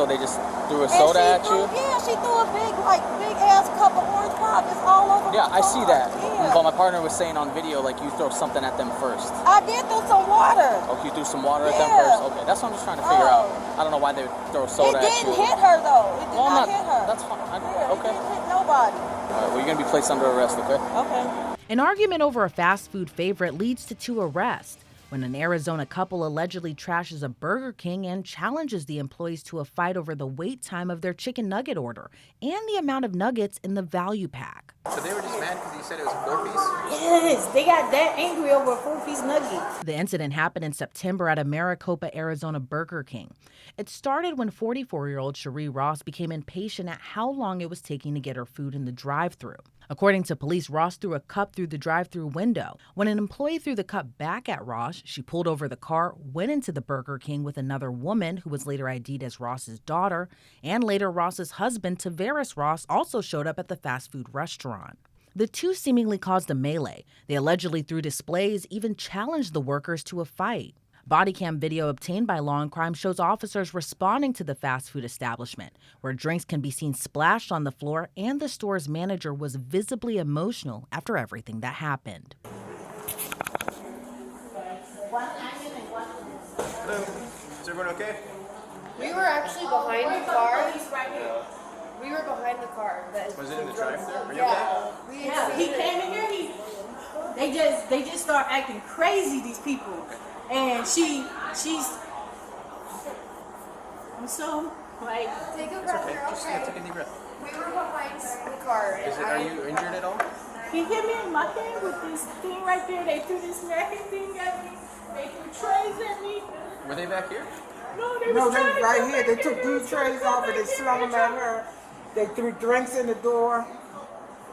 so they just threw a And soda she at you? Yeah, she threw a big ass cup of orange pop. It's all over Yeah, the I see car. that. Yeah. But my partner was saying on video, like, you throw something at them first. I did throw some water. Oh, you threw some water at them Yeah. first? Okay, that's what I'm just trying to figure out. I don't know why they would throw soda It at you. didn't hit her though. It did Well, not hit her. That's fine. Yeah, Okay. It didn't hit nobody. All right, well, you're going to be placed under arrest, okay? Okay. An argument over a fast food favorite leads to 2 arrests when an Arizona couple allegedly trashes a Burger King and challenges the employees to a fight over the wait time of their chicken nugget order and the amount of nuggets in the value pack. So they were just mad because you said it was a 4-piece? Yes, they got that angry over a 4-piece nugget. The incident happened in September at a Maricopa, Arizona Burger King. It started when 44-year-old Cherie Ross became impatient at how long it was taking to get her food in the drive-thru. According to police, Ross threw a cup through the drive-thru window. When an employee threw the cup back at Ross, she pulled over the car, went into the Burger King with another woman who was later ID'd as Ross's daughter, and later Ross's husband, Tavares Ross, also showed up at the fast food restaurant. The two seemingly caused a melee. They allegedly threw displays, even challenged the workers to a fight. Body cam video obtained by Law and Crime shows officers responding to the fast food establishment, where drinks can be seen splashed on the floor, and the store's manager was visibly emotional after everything that happened. Hello. Is everyone okay? We were actually behind the car. We were behind the car. Was it in the drive-thru? Are you okay? Yeah, he came in here. They just start acting crazy. These people, and she's. And so like. Take a breath. Okay, You're just okay. take a deep breath. We were behind the car. Are you injured at all? He hit me in my head with this thing right there. They threw this napkin thing at me. They threw trays at me. Were they back here? No, they No, was they trying to right come here. back They took in. these trays off and they slung them at her. They threw drinks in the door.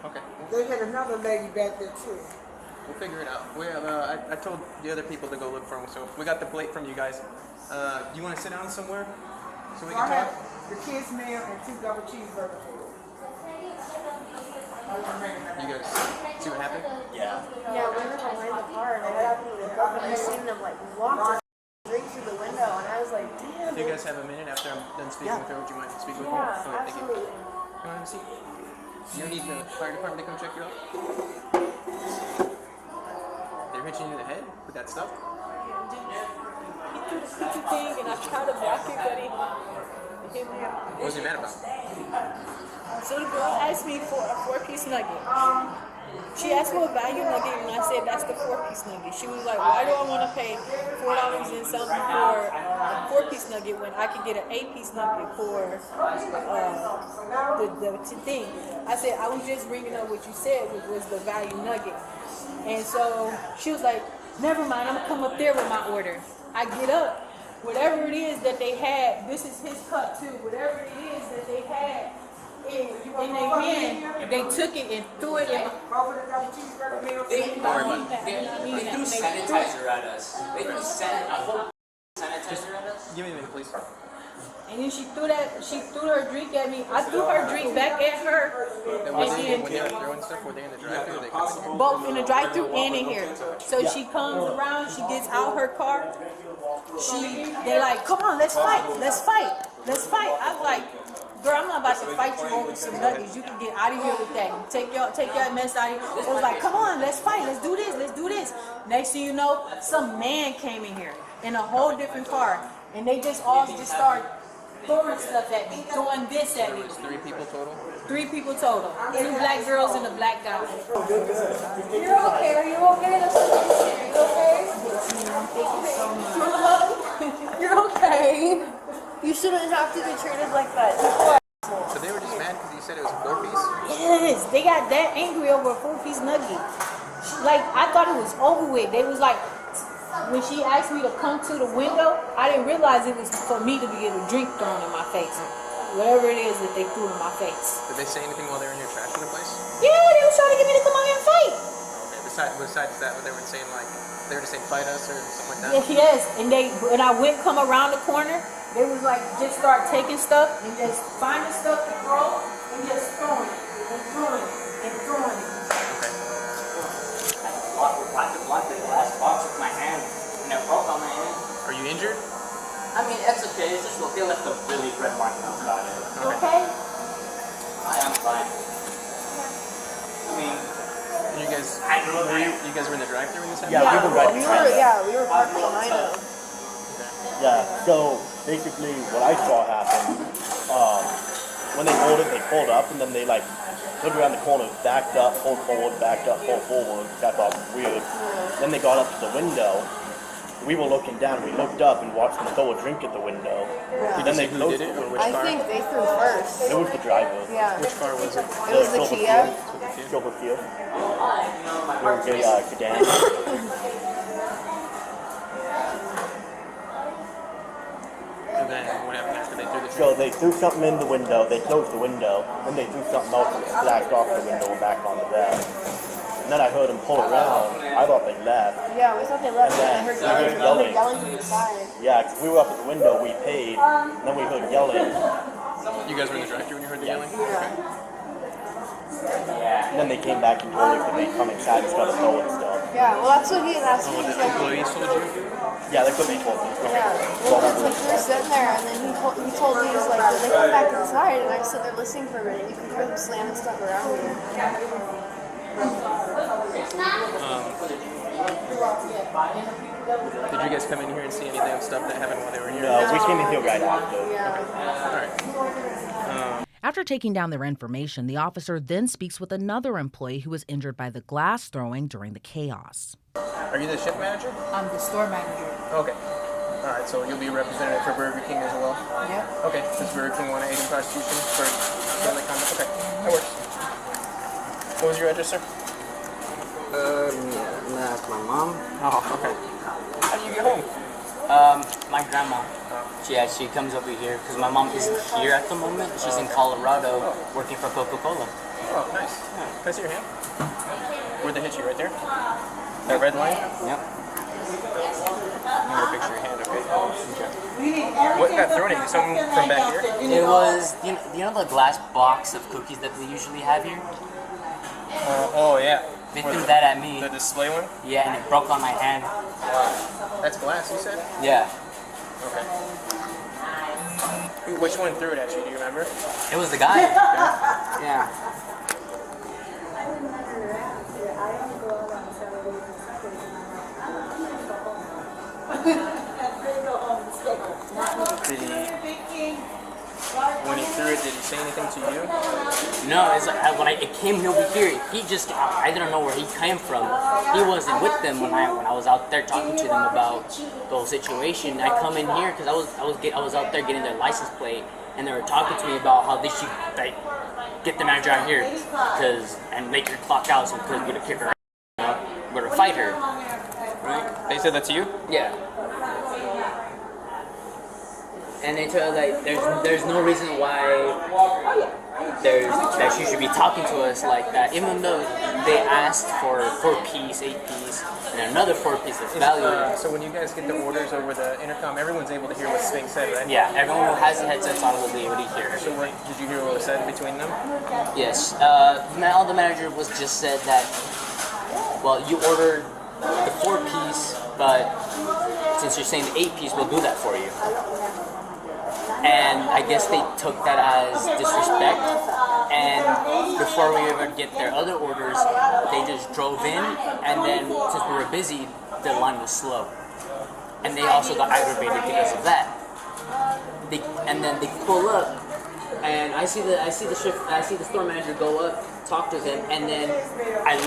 Okay. They had another lady back there too. We'll figure it out. We have, I told the other people to go look for them, so we got the plate from you guys. Do you want to sit down somewhere so we I can had talk? the kids meal and 2 double cheeseburgers. You guys see what happened? Yeah, we were behind the car, and I seen them like walk straight through the window, and I was like, damn. If you guys have a minute after I'm done speaking with her, would you mind speaking with me? Yeah, Okay, thank you. absolutely. You want to have a seat? You need the fire department to come check you out? They're hitting you in the head with that stuff? He threw the cookie thing, and I tried to block it, but he hit me up. What was he mad about? So the girl asked me for a 4-piece nugget. She asked for a value nugget, and I said that's the 4-piece nugget. She was like, why do I want to pay $4 and something for a 4-piece nugget when I could get an 8-piece nugget for the thing? I said, I was just bringing up what you said, which was the value nugget. And so she was like, never mind, I'm going to come up there with my order. I get up. Whatever it is that they had, this is his cup too, whatever it is that they had, in their hand, they took it and threw it in. Over the double cheeseburger meal. They threw sanitizer at us. They threw a whole sanitizer at us. Give me a minute, please. And then she threw her drink at me. I threw her drink back at her. And And when they were then throwing stuff, were they in the drive-thru or they come in here? both in the drive-thru and in here. So she comes around, she gets out her car. They like, come on, let's fight. I'm like, girl, I'm not about to fight you over some nuggets. You can get out of here with that. Take your mess out of here. It was like, come on, let's fight. Let's do this. Next thing you know, some man came in here in a whole different car. And they just all started throwing stuff at me, throwing this at me. 3 people total? 3 people total. 2 black girls and a black guy. You're okay. Are you okay? That's you okay? You're okay. You shouldn't have to be treated like that. So they were just mad because you said it was a 4-piece? Yes, they got that angry over a 4-piece nugget. Like, I thought it was over with. They was like, when she asked me to come to the window, I didn't realize it was for me to get a drink thrown in my face. Whatever it is that they threw in my face. Did they say anything while they were in your trash in the place? Yeah, they was trying to get me to come out here and fight. Okay, besides that, what they were saying, like, they were just saying fight us or something like that? Yes, and when I went come around the corner, they was like just start taking stuff and just finding stuff to throw and just throwing it and throwing it and throwing it. Okay. I blocked the glass box with my hand, and it broke on my hand. Are you injured? I mean, it's okay. It's just they left a really red mark on Were you guys were in the drive-thru when this happened? Yeah, we were right behind them. we were parked behind them. Yeah, so basically what I saw happen, when they pulled up, and then they like looked around the corner, backed up, pulled forward, backed up, pulled forward. That thought was weird. Then they got up to the window. We were looking down, we looked up and watched them throw a drink at the window. Did Then you they see who closed did it the or window. which I car? think they threw first. It was the driver. Yeah. Which car was it? It was the Silver Kia. Field. Silver Field. They were a sedan. And then what happened after they threw the drink? So they threw something in the window, they closed the window, then they threw something else and splashed off the window and back onto them. And then I heard them pull around. I thought they left. Yeah, we thought they left. And And I then heard we heard yelling from the side. Yeah, 'cause we were up at the window, we paid, and then we heard yelling, You guys were in the drive-thru when you heard the yelling? and then they came back and told us that they'd come inside and started throwing stuff. Yeah, well, that's what he. That's Oh, what the he's like. employees told you? Yeah, they could be told me. Yeah, well, that's like we were sitting there, and then he told me, he was like, did they come back inside? And I stood there listening for a minute. You could hear them slamming stuff around me. Did you guys come in here and see any damn stuff that happened while they were here? No, we came in here right after. Yeah. Alright. After taking down their information, the officer then speaks with another employee who was injured by the glass throwing during the chaos. Are you the shift manager? I'm the store manager. Okay. Alright, so you'll be a representative for Burger King as well? Yep. Okay. Does Burger King want to aid in prosecution for family conduct? Okay, that works. What was your address, sir? I'm gonna ask my mom. Oh, okay. How do you get home? My grandma. She comes over here because my mom isn't here at the moment. She's in Colorado working for Coca-Cola. Oh, nice. Can I see your hand? Where'd they hit you? Right there? That red line? Yep. I'm gonna picture your hand, okay? What got thrown at you? Something from back here? It was, you know the glass box of cookies that we usually have here? Oh, yeah. They threw that at me. The display one? Yeah, and it broke on my hand. That's glass, you said? Yeah. Okay. Which one threw it at you? Do you remember? It was the guy. Yeah. Did he, when he threw it, did he say anything to you? No, it's like when it came over here, he just, I didn't know where he came from. He wasn't with them when I was out there talking to them about the whole situation. I come in here because I was out there getting their license plate, and they were talking to me about how they should like get the manager out here and make her clock out so because we're gonna kick her out, we're gonna fight her, right? They said that to you? Yeah. And they told like there's no reason why that she should be talking to us like that, even though they asked for 4-piece, 8-piece, and another 4-piece of value. So when you guys get the orders over the intercom, everyone's able to hear what's being said, right? Yeah, everyone who has the headsets on will be able to hear. So did you hear what was said between them? Yes. All the manager was just said that, well, you ordered the 4-piece, but since you're saying the 8-piece, we'll do that for you. And I guess they took that as disrespect. And before we ever get their other orders, they just drove in. And then since we were busy, the line was slow. And they also got aggravated because of that. And then they pull up, and I see the store manager go up, talk to them, and then I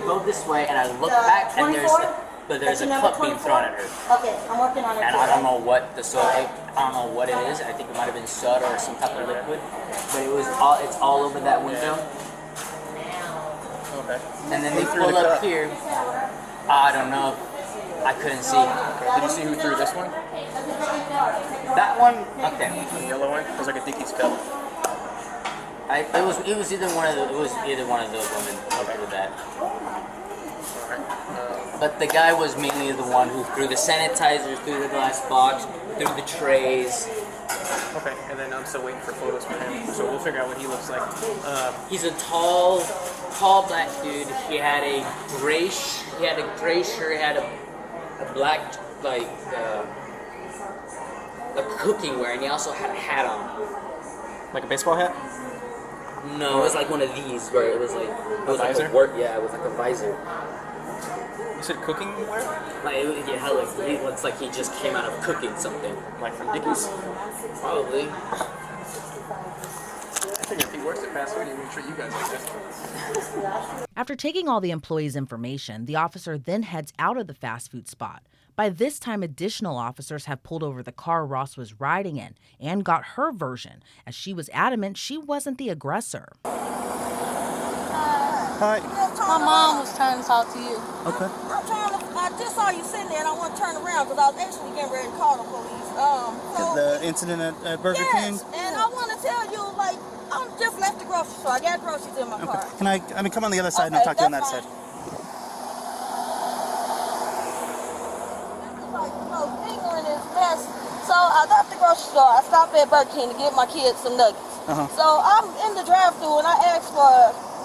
go this way, and I look back, and there's a cup being thrown at her. Okay, I'm working on it. And I don't know what I don't know what it is. I think it might have been soda or some type of liquid, but it's all over that window. Okay. And then they Who threw pull the up cup? here. I don't know. I couldn't see. Okay. Did you see who threw this one? That one. Okay. The yellow one? It was like a Dickies cup. It was either one of the women who threw that. But the guy was mainly the one who threw the sanitizer, threw the glass box, threw the trays. Okay, and then I'm still waiting for photos from him, so we'll figure out what he looks like. He's a tall black dude. He had a gray shirt. He had a black like cooking wear, and he also had a hat on. Like a baseball hat? No, it was like one of these where it was like visor? It was like a visor. You said cooking where? Like, he looks like he just came out of cooking something. Like from Dickies? Probably. I figure if he works at fast food, he would treat you guys like this. After taking all the employees' information, the officer then heads out of the fast food spot. By this time, additional officers have pulled over the car Ross was riding in and got her version, as she was adamant she wasn't the aggressor. Hi. My mom was trying to talk to you. Okay. I just saw you sitting there and I want to turn around because I was actually getting ready to call the police. The incident at Burger King? Yes, and I want to tell you, like, I just left the grocery store. I got groceries in my car. Can I come on the other side and I'll talk to you on that that's side? Like, fingering is mess. So I left the grocery store. I stopped at Burger King to get my kids some nuggets. So I'm in the drive-thru and I asked for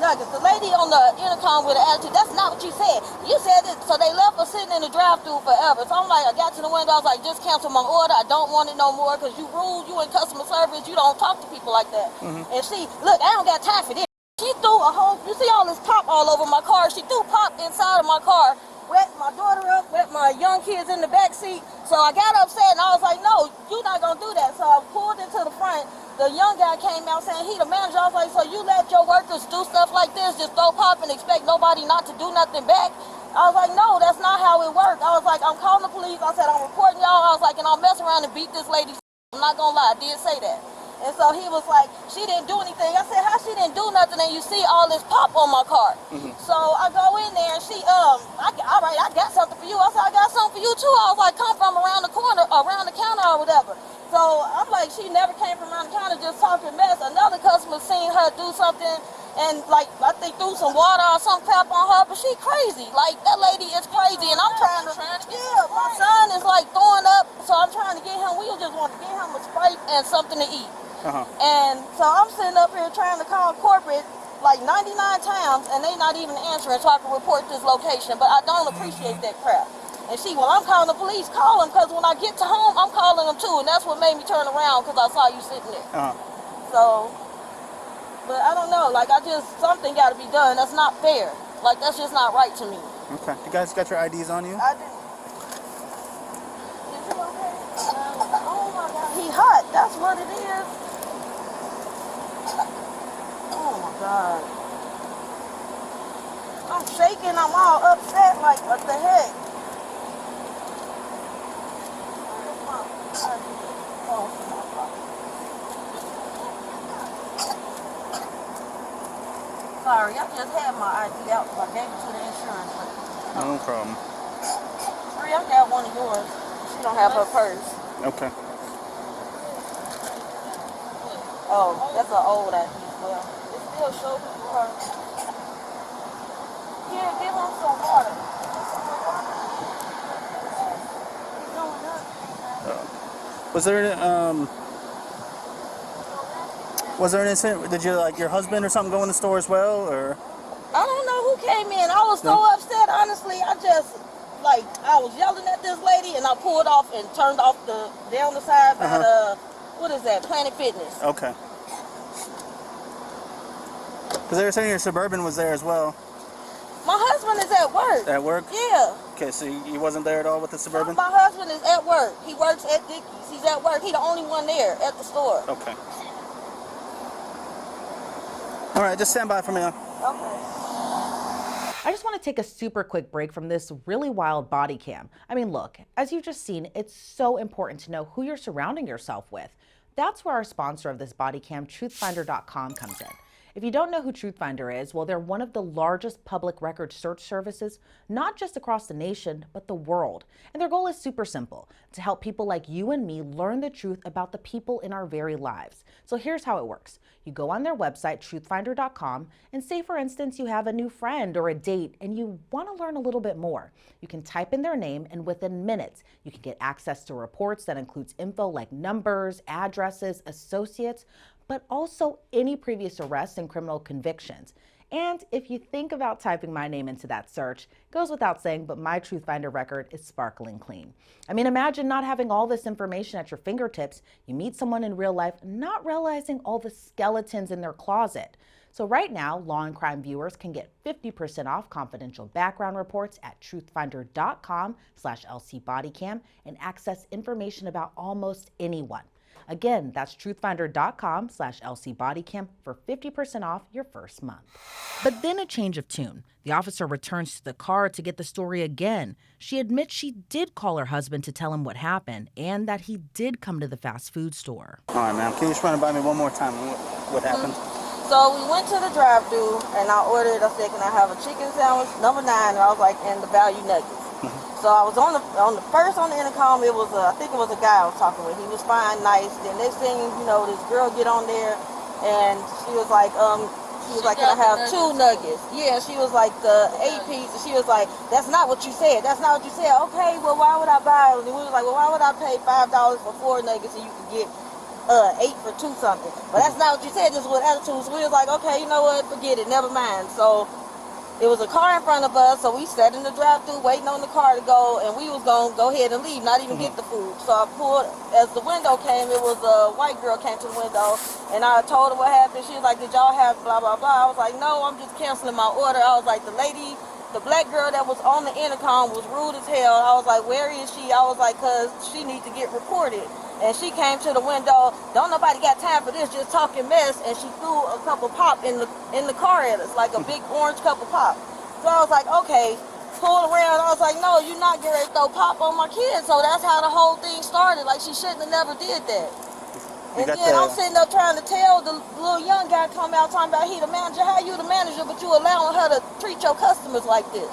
nuggets. The lady on the intercom with an attitude, that's not what you said. You said it, so they left us sitting in the drive-thru forever. So I'm like, I got to the window, I was like, just cancel my order. I don't want it no more because you rude, you in customer service, you don't talk to people like that. And she, look, I don't got time for this. She threw a whole, you see all this pop all over my car. She threw pop inside of my car, wet my daughter up, wet my young kids in the back seat. So I got upset and I was like, no, you're not gonna do that. So I pulled into the front. The young guy came out saying he the manager. I was like, so you let your workers do stuff like this, just throw pop and expect nobody not to do nothing back? I was like, no, that's not how it works. I was like, I'm calling the police. I said, I'm reporting y'all. I was like, and I'll mess around and beat this lady. I'm not gonna lie, I did say that. And so he was like, she didn't do anything. I said, how she didn't do nothing and you see all this pop on my car? So I go in there and she, all right, I got something for you. I said, I got something for you too. I was like, come from around the corner, around the counter or whatever. So I'm like, she never came from around the counter just talking mess. Another customer seen her do something and like, I think threw some water or some crap on her, but she crazy. Like, that lady is crazy and I'm trying to, my son is like throwing up, so I'm trying to get him, we just want to get him a Sprite and something to eat. And so I'm sitting up here trying to call corporate like 99 times and they not even answering so I can report this location, but I don't appreciate that crap. And she, well, I'm calling the police, call them, because when I get to home, I'm calling them too, and that's what made me turn around, because I saw you sitting there. So, but I don't know, like, something got to be done. That's not fair. Like, that's just not right to me. Okay. You guys got your IDs on you? I didn't. Is you okay? Oh my God, he hot, that's what it is. Oh my God. I'm shaking, I'm all upset, like, what the heck? Sorry, I just had my ID out, so I gave it to the insurance lady. No problem. Bree, I got one of yours. She don't have her purse. Okay. Oh, that's an old ID. Well, it still shows you her. Here, give him some water. He's doing that. Was there an incident? Did your husband or something go in the store as well, or? I don't know who came in. I was so upset, honestly. I was yelling at this lady, and I pulled off and turned off down the side by the, what is that, Planet Fitness. Okay. Because they were saying your Suburban was there as well. My husband is at work. At work? Yeah. Okay, so he wasn't there at all with the Suburban? My husband is at work. He works at Dickies. He's at work. He's the only one there at the store. Okay. All right, just stand by for me. Okay. I just want to take a super quick break from this really wild body cam. I mean, look, as you've just seen, it's so important to know who you're surrounding yourself with. That's where our sponsor of this body cam, truthfinder.com, comes in. If you don't know who Truthfinder is, well, they're one of the largest public record search services, not just across the nation, but the world. And their goal is super simple, to help people like you and me learn the truth about the people in our very lives. So here's how it works. You go on their website, truthfinder.com, and say, for instance, you have a new friend or a date and you want to learn a little bit more. You can type in their name, and within minutes, you can get access to reports that includes info like numbers, addresses, associates, but also any previous arrests and criminal convictions. And if you think about typing my name into that search, it goes without saying, but my Truthfinder record is sparkling clean. I mean, imagine not having all this information at your fingertips. You meet someone in real life, not realizing all the skeletons in their closet. So right now, Law and Crime viewers can get 50% off confidential background reports at truthfinder.com/LCBodyCam and access information about almost anyone. Again, that's truthfinder.com/LCBodyCam for 50% off your first month. But then a change of tune. The officer returns to the car to get the story again. She admits she did call her husband to tell him what happened and that he did come to the fast food store. All right, ma'am. Can you just run it by me one more time? What happened? So we went to the drive-thru and I ordered, I said, can I have a chicken sandwich, number 9, and I was like, and the value nuggets. So I was on the intercom, it was I think it was a guy I was talking with. He was fine, nice. Then next thing you know, this girl get on there and she was like, can I have 2 nuggets? Yeah, she was like the 8 piece, and she was like, that's not what you said. That's not what you said. Okay, well why would I buy it? And we was like, well why would I pay $5 for 4 nuggets and you could get 8 for 2 something? But that's not what you said, just with attitude. So we was like, okay, you know what, forget it, never mind. So it was a car in front of us, so we sat in the drive-thru waiting on the car to go, and we was going to go ahead and leave, not even get the food. So I pulled, as the window came, it was a white girl came to the window, and I told her what happened. She was like, did y'all have blah, blah, blah? I was like, no, I'm just canceling my order. I was like, the black girl that was on the intercom was rude as hell. I was like, where is she? I was like, because she needs to get reported. And she came to the window, don't nobody got time for this, just talking mess, and she threw a cup of pop in the car at us, like a big orange cup of pop. So I was like, okay, pulled around, I was like, no, you're not getting ready to throw pop on my kids. So that's how the whole thing started, like she shouldn't have never did that. And then I'm sitting up trying to tell the little young guy come out talking about he the manager, how you the manager, but you allowing her to treat your customers like this.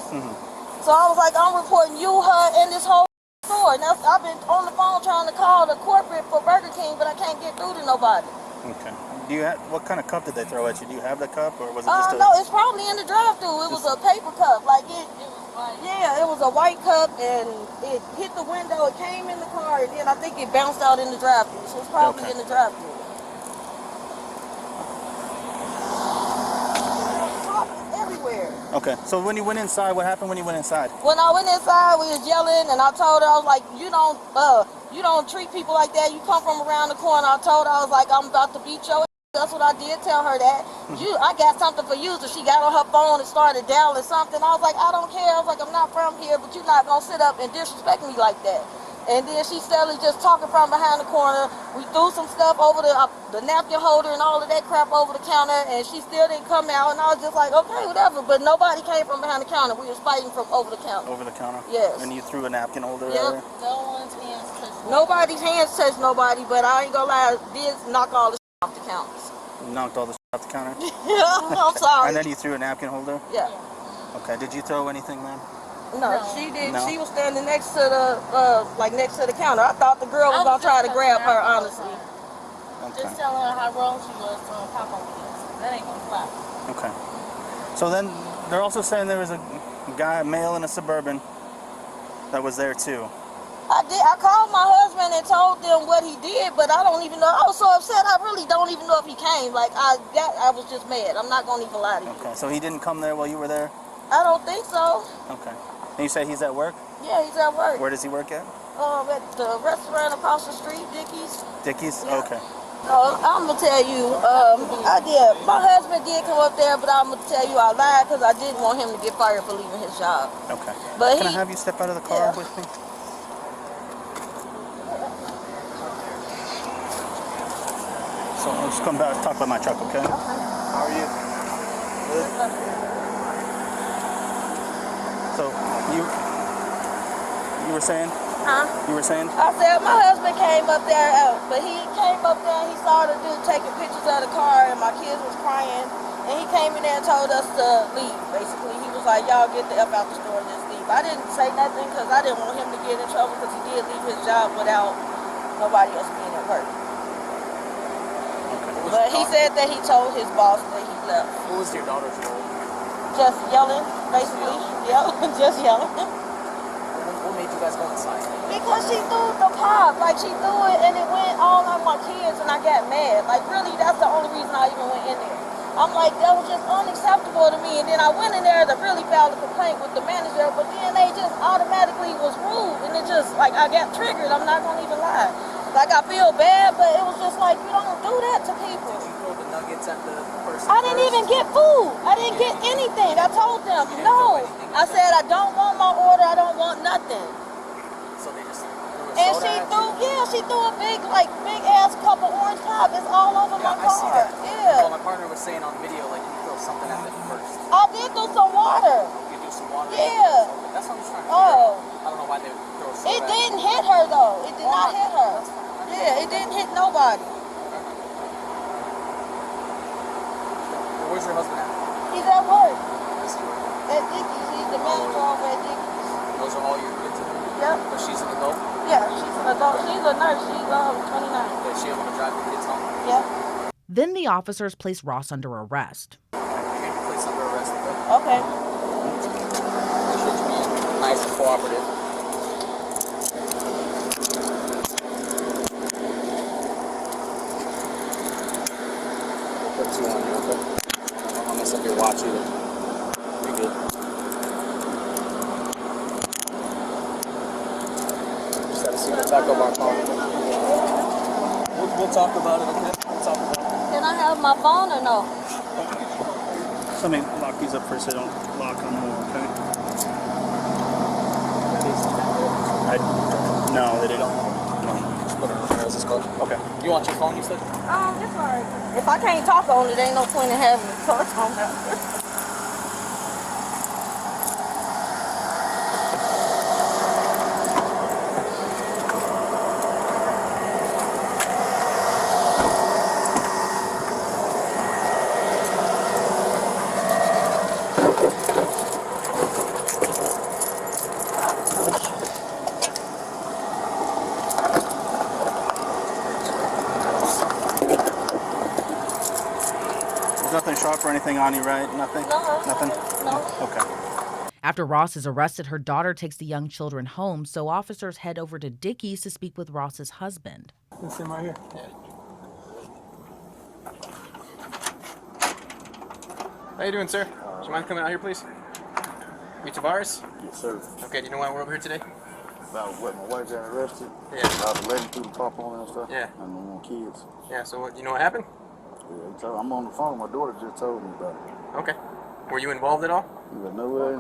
So I was like, I'm reporting you, her, and this whole store. Now I've been on the phone trying to call the corporate for Burger King, but I can't get through to nobody. Okay. Do you have, what kind of cup did they throw at you? Do you have the cup, or was it just a... No, it's probably in the drive-thru. It was a paper cup. Like it was a white cup, and it hit the window. It came in the car, and then I think it bounced out in the drive-thru. So it's probably in the drive-thru. Everywhere. Okay. So when you went inside, what happened when you went inside? When I went inside, we was yelling, and I told her, I was like, you don't treat people like that. You come from around the corner. I told her, I was like, I'm about to beat your ass. That's what I did, tell her that. I got something for you. So she got on her phone and started dialing something. I was like, I don't care. I was like, I'm not from here, but you're not going to sit up and disrespect me like that. And then she started just talking from behind the corner. We threw some stuff over the napkin holder and all of that crap over the counter, and she still didn't come out. And I was just like, okay, whatever. But nobody came from behind the counter. We was fighting from over the counter. Over the counter? Yes. And you threw a napkin holder at her? No one's hands touched nobody. Nobody's hands touched nobody, but I ain't gonna lie, I did knock all the off the counters. You knocked all the off the counter? I'm sorry. And then you threw a napkin holder? Yeah. Okay. Did you throw anything, ma'am? No, she did. No. She was standing next to the next to the counter. I thought the girl was gonna try to grab her, honestly. Okay. Just telling her how wrong she was throwing pop on kids. That ain't gonna fly. Okay. So then they're also saying there was a guy, a male in a Suburban, that was there too. I called my husband and told them what he did, but I don't even know. I was so upset. I really don't even know if he came. Like I was just mad. I'm not gonna even lie to you. Okay. So he didn't come there while you were there? I don't think so. Okay. And you say he's at work? Yeah, he's at work. Where does he work at? At the restaurant across the street, Dickie's. Dickie's? Yeah. Okay. I'm gonna tell you, my husband did come up there, but I'm gonna tell you I lied because I didn't want him to get fired for leaving his job. Okay. But Can I have you step out of the car with me? So I'll just come back and talk about my truck, okay? How are you? Good. So you were saying? Huh? You were saying? I said my husband came up there, but he came up there and he saw the dude taking pictures of the car, and my kids was crying, and he came in there and told us to leave. Basically, he was like, "Y'all get the F out the store and just leave." I didn't say nothing because I didn't want him to get in trouble because he did leave his job without nobody else being at work. Okay. But he said that he told his boss that he left. What was your daughter's role? Just yelling, basically. Yep, just yelling. What made you guys go inside? Because she threw the pop. Like, she threw it and it went all on my kids and I got mad. Like, really, that's the only reason I even went in there. I'm like, that was just unacceptable to me. And then I went in there to really file a complaint with the manager, but then they just automatically was rude. And it just, like, I got triggered. I'm not going to even lie. Like, I feel bad, but it was just like, you don't do that to people. Did you throw the nuggets at the person I didn't even get food. I didn't get anything. I told them, no. I said, I don't want my order. I don't want nothing. So they just And she threw a big ass cup of orange pop. It's all over my car. I see that. Yeah. Well, my partner was saying on video, like, you throw something at them first. I did do some water. You do some water? Yeah. That's what I'm just trying to figure out. Oh. I don't know why they would throw soda It at didn't them. hit her though. It did not hit her. Yeah, it didn't hit nobody. Well, where's your husband at? He's at work. Is he working? At Dickies. He's the manager over at Dickies. Those are all your kids? Yep. But she's an adult? Yeah, she's an adult. She's a nurse. She's 29. Is she able to drive the kids home? Yep. Then the officers place Ross under arrest. You're going to be placed under arrest, though. Okay. Appreciate you being nice and cooperative. Put two on you, okay? I don't mess up your watch either. You're good. Just had to see the taco bar phone. We'll talk about it, okay? We'll talk about it. Can I have my phone or no? So let me lock these up first so they don't lock on more, okay? No, they didn't. No. Just put it on there as it's called. Okay. You want your phone, you said? It's alright. If I can't talk on it, ain't no point in having it. So it's on there. Nothing sharp or anything on you, right? Nothing? No. Nothing? No. Okay. After Ross is arrested, her daughter takes the young children home, so officers head over to Dickies to speak with Ross's husband. Let's see him right here. Yeah. How you doing, sir? Do you mind coming out here, please? You Tavares? Yes, sir. Okay, do you know why we're over here today? About what, my wife got arrested? Yeah. About the lady through the top on and stuff? Yeah. And the more kids. Yeah, so what, you know what happened? Yeah, he told, I'm on the phone. My daughter just told me about it. Okay. Were you involved at all? You got no way. I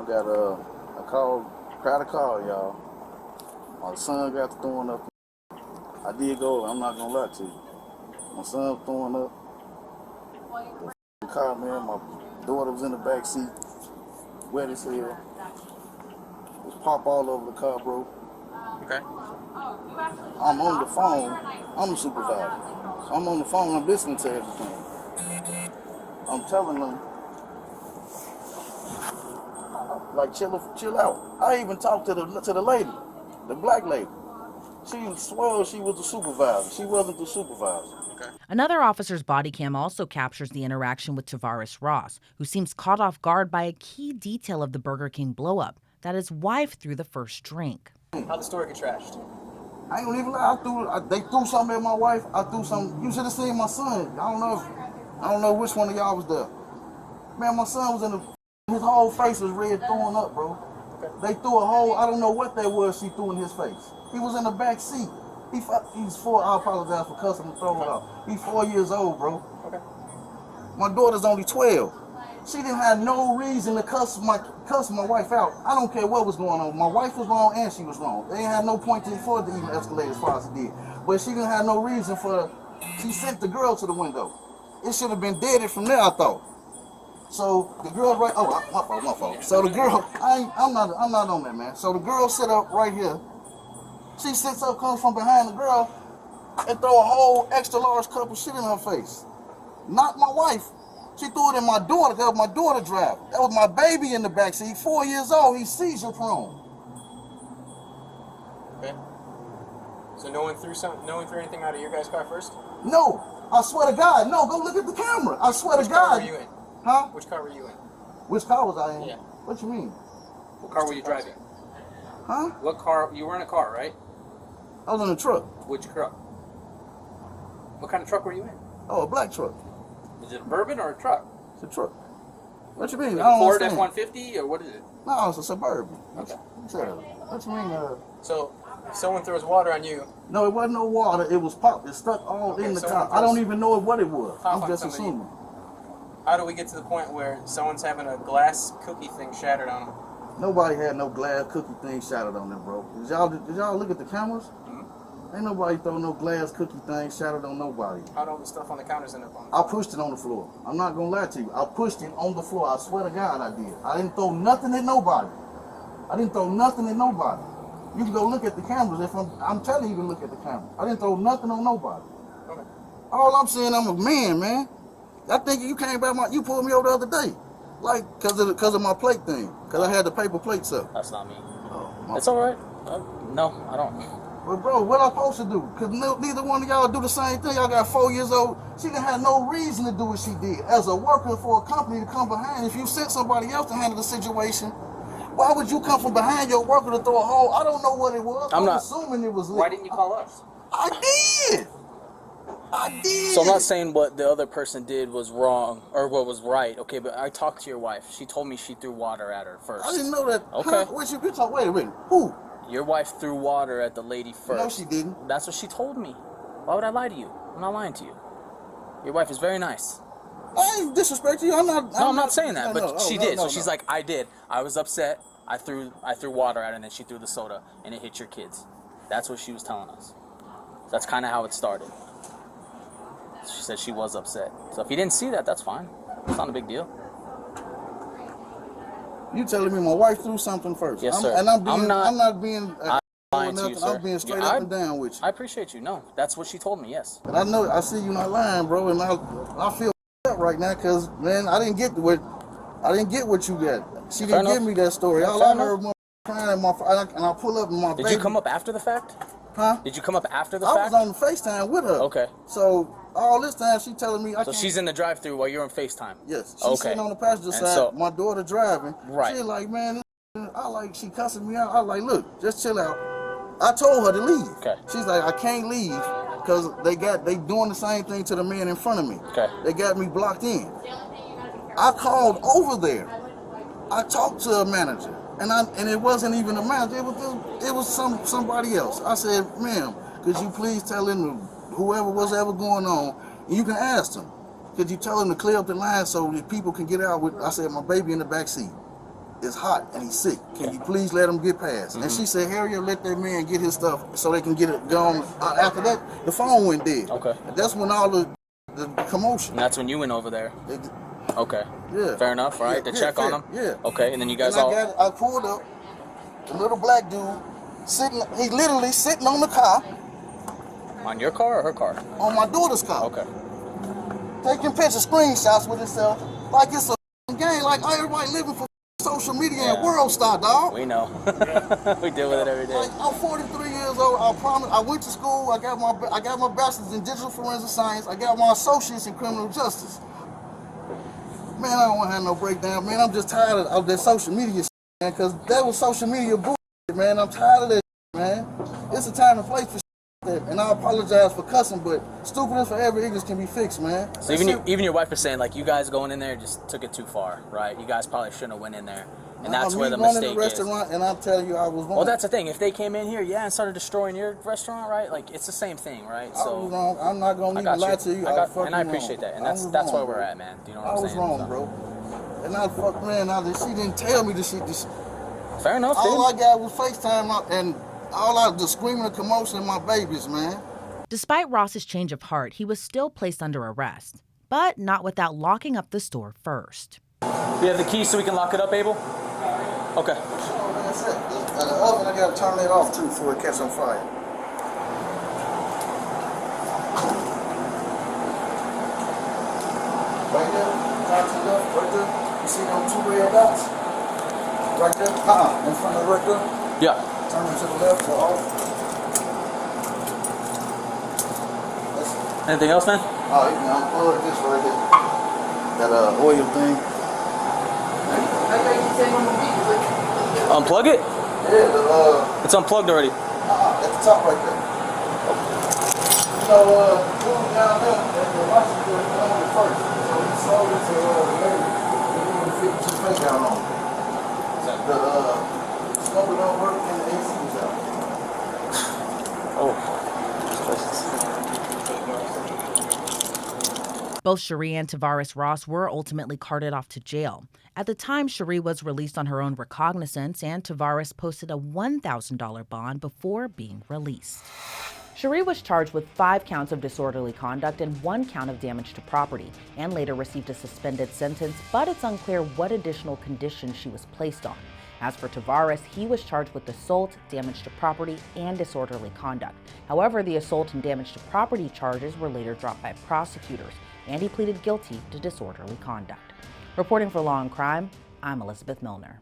got a call, got a call, y'all. My son got to throwing up. I did go, I'm not gonna lie to you. My son throwing up. The car, man, my daughter was in the back seat, wet as hell. It was pop all over the car, bro. Okay. I'm on the phone. I'm the supervisor. I'm on the phone. I'm listening to everything. I'm telling them, like, chill out. I even talked to the lady, the black lady. She swore she was the supervisor. She wasn't the supervisor. Okay. Another officer's body cam also captures the interaction with Tavares Ross, who seems caught off guard by a key detail of the Burger King blow-up, that his wife threw the first drink. How'd the store get trashed? I ain't gonna even lie. They threw something at my wife. I threw something. You should have seen my son. I don't know which one of y'all was there. Man, my son was his whole face was red, throwing up, bro. They threw a whole, I don't know what that was she threw in his face. He was in the back seat. He's 4, I apologize for cussing and throwing up. He's 4 years old, bro. Okay. My daughter's only 12. She didn't have no reason to cuss my wife out. I don't care what was going on. My wife was wrong and she was wrong. They ain't had no point for it to even escalate as far as it did. But she didn't have no reason she sent the girl to the window. It should have been deaded from there, I thought. So the girl my fault. So the girl, I'm not on that, man. So the girl sit up right here. She sits up, comes from behind the girl, and throw a whole extra large cup of shit in her face. Not my wife. She threw it in my daughter. That was my daughter drive. That was my baby in the backseat. 4 years old. He's seizure prone. Okay. So no one threw anything out of your guys' car first? No. I swear to God. No, go look at the camera. I swear to God. Which car were you in? Huh? Which car were you in? Which car was I in? Yeah. What you mean? What car were you driving? Huh? What car? You were in a car, right? I was in a truck. Which truck? What kind of truck were you in? Oh, a black truck. Is it a bourbon or a truck? It's a truck. What you mean? Like I don't a Ford understand. F-150 or what is it? No, it's a Suburban. Okay. What you mean? So someone throws water on you. No, it wasn't no water. It was pop. It stuck all in the someone car. I don't throws even know what it was. pop I'm on just somebody. assuming. How do we get to the point where someone's having a glass cookie thing shattered on them? Nobody had no glass cookie thing shattered on them, bro. Did y'all look at the cameras? Ain't nobody throw no glass cookie thing shattered on nobody. How'd all the stuff on the counters end up on? I pushed it on the floor. I'm not gonna lie to you. I pushed it on the floor. I swear to God I did. I didn't throw nothing at nobody. You can go look at the cameras. If I'm telling you to look at the camera. I didn't throw nothing on nobody. Okay. All I'm saying, I'm a man. I think you came back you pulled me over the other day. Like, cause of my plate thing. Cause I had the paper plates up. That's not me. Oh, It's all right. No, I don't. But bro, what I supposed to do? Cause neither one of y'all do the same thing. Y'all got 4 years old. She didn't have no reason to do what she did. As a worker for a company to come behind, if you sent somebody else to handle the situation, why would you come from behind your worker to throw a hole? I don't know what it was. I'm assuming it was lit. Why didn't you call us? I did. So I'm not saying what the other person did was wrong or what was right. Okay, but I talked to your wife. She told me she threw water at her first. I didn't know that. Okay. Huh? Wait a minute. Who? Your wife threw water at the lady first. No, she didn't. That's what she told me. Why would I lie to you? I'm not lying to you. Your wife is very nice. I ain't disrespecting you. I'm not saying that, but she did. No, she's like, I did. I was upset. I threw water at her, and then she threw the soda, and it hit your kids. That's what she was telling us. That's kind of how it started. She said she was upset. So if you didn't see that, that's fine. It's not a big deal. You telling me my wife threw something first? Yes, sir. And I'm not I'm being lying to you, sir. I'm being straight up and down with you. I appreciate you. No, that's what she told me. Yes. But I see you not lying, bro, and I feel up right now because man, I didn't get what you got. She didn't give me that story. All I heard was crying and I pull up and my baby. Did you come up after the fact? Huh? Did you come up after the I fact? was on the FaceTime with her. Okay. So all this time she telling me I So can't. she's in the drive-through while you're on FaceTime. Yes. She's sitting on the passenger side. So, my daughter driving. Right. She like, man, she cussing me out. I like, look, just chill out. I told her to leave. Okay. She's like, I can't leave because they doing the same thing to the man in front of me. Okay. They got me blocked in. I called over there. I talked to a manager, and it wasn't even a manager. It was somebody else. I said, ma'am, could you please tell him whoever was ever going on, and you can ask them. Could you tell him to clear up the line so that people can get out with? I said, my baby in the back seat. It's hot and he's sick. Can you please let him get past? And she said, Harriet, let that man get his stuff so they can get it gone. After that, the phone went dead. Okay. And that's when all the commotion. And that's when you went over there. Okay. Yeah. Fair enough, right? To check on him? Yeah. Okay, and then you guys and all... I pulled up, the little black dude, he literally sitting on the car. On your car or her car? On my daughter's car. Okay. Taking pictures, screenshots with himself, like it's a game, like everybody living for social media and world star, dog. We know. We deal with it every day. Like, I'm 43 years old. I promise. I went to school. I got my bachelor's in digital forensic science. I got my associates in criminal justice. Man, I don't want to have no breakdown, man. I'm just tired of that social media shit, man, because that was social media bullshit, man. I'm tired of that shit, man. It's a time and place for shit, and I apologize for cussing, but stupidness for every ignorance can be fixed, man. So even your wife is saying, like, you guys going in there just took it too far, right? You guys probably shouldn't have went in there. And that's where the mistake is. And I'm telling you, I was wrong. Well, that's the thing. If they came in here, and started destroying your restaurant, right? Like, it's the same thing, right? So I was wrong. I'm not going to even lie to you. I appreciate that. And that's where we're at, man. Do you know what I'm saying? I was wrong, bro. And I fuck, man, she didn't tell me this shit. Fair enough, all I got was FaceTime and all I was screaming and commotion in my babies, man. Despite Ross's change of heart, he was still placed under arrest, but not without locking up the store first. You have the key so we can lock it up, Abel? Okay. That's it. The oven, I gotta turn it off too before it catch on fire. Right there, top to the left, right there. You see them two red dots? Right there? In front of right there? Yeah. Turn it to the left or off. Anything else, man? Oh, you can unplug this right here. That oil thing. Unplug it? Yeah, it's unplugged already. At the top right there. You know, move down there and the license plate on it first. fake down on. The smoker don't work and the AC is out. Both Cherie and Tavares Ross were ultimately carted off to jail. At the time, Cherie was released on her own recognizance, and Tavares posted a $1,000 bond before being released. Cherie was charged with 5 counts of disorderly conduct and 1 count of damage to property, and later received a suspended sentence, but it's unclear what additional conditions she was placed on. As for Tavares, he was charged with assault, damage to property, and disorderly conduct. However, the assault and damage to property charges were later dropped by prosecutors, and he pleaded guilty to disorderly conduct. Reporting for Law and Crime, I'm Elizabeth Milner.